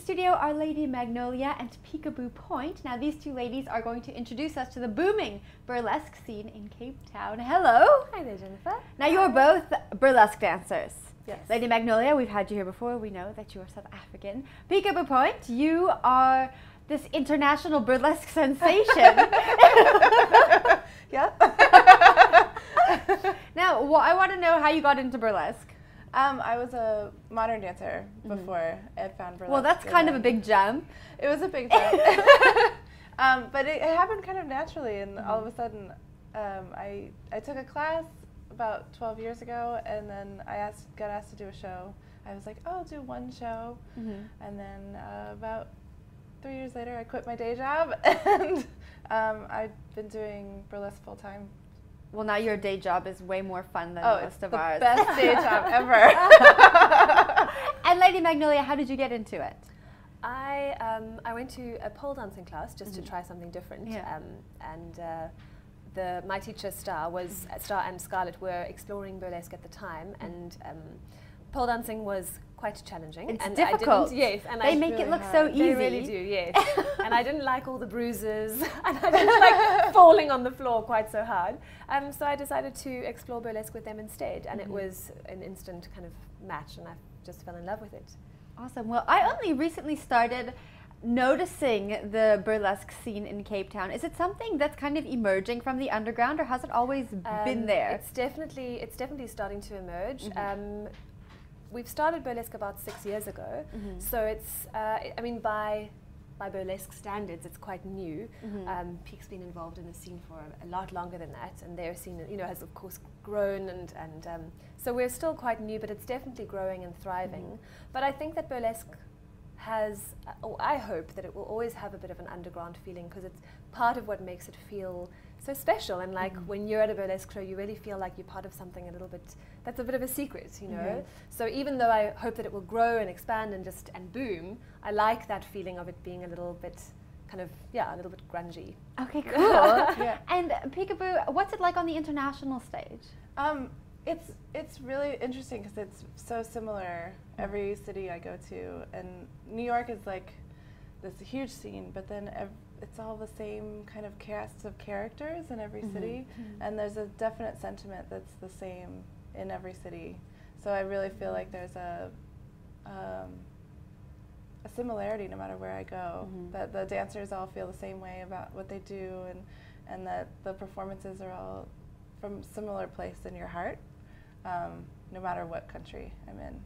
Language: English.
studio are Lady Magnolia and Peekaboo Pointe. Now these two ladies are going to introduce us to the booming burlesque scene in Cape Town. Hello. Hi there, Jennifer. Now you're both burlesque dancers. Yes. Lady Magnolia, we've had you here before. We know that you are South African. Peekaboo Pointe, you are this international burlesque sensation. Yeah. Now, I want to know how you got into burlesque. I was a modern dancer before I found burlesque. Well, that's kind of a big jump. It was a big jump. But it happened kind of naturally, and all of a sudden, I took a class about 12 years ago, and then I got asked to do a show. I was like, oh, I'll do one show. And then about 3 years later, I quit my day job, and I've been doing burlesque full time. Well, now your day job is way more fun than most of ours. Best day job ever. And Lady Magnolia, how did you get into it? I went to a pole dancing class just to try something different. Yeah. My teacher Star and Scarlett were exploring burlesque at the time, and pole dancing was quite challenging. It's and difficult. Yes, and they make it look so easy. They really do, yes. And I didn't like all the bruises, and I didn't like falling on the floor quite so hard. So I decided to explore burlesque with them instead, and it was an instant kind of match, and I just fell in love with it. Awesome. Well, I only recently started noticing the burlesque scene in Cape Town. Is it something that's kind of emerging from the underground, or has it always been there? It's definitely starting to emerge. We've started burlesque about 6 years ago, so it's, I mean, by burlesque standards, it's quite new. Peek's been involved in the scene for a lot longer than that, and their scene, has of course grown, and so we're still quite new, but it's definitely growing and thriving. But I think that burlesque has, or I hope that it will always have a bit of an underground feeling, because it's part of what makes it feel so special. And like when you're at a burlesque show, you really feel like you're part of something a little bit that's a bit of a secret, So even though I hope that it will grow and expand and boom, I like that feeling of it being a little bit kind of, a little bit grungy. Okay, cool. And Peekaboo, what's it like on the international stage? It's really interesting because it's so similar every city I go to, and New York is like this huge scene, but then it's all the same kind of cast of characters in every city, and there's a definite sentiment that's the same in every city. So I really feel like there's a similarity no matter where I go, that the dancers all feel the same way about what they do, and that the performances are all from a similar place in your heart, no matter what country I'm in.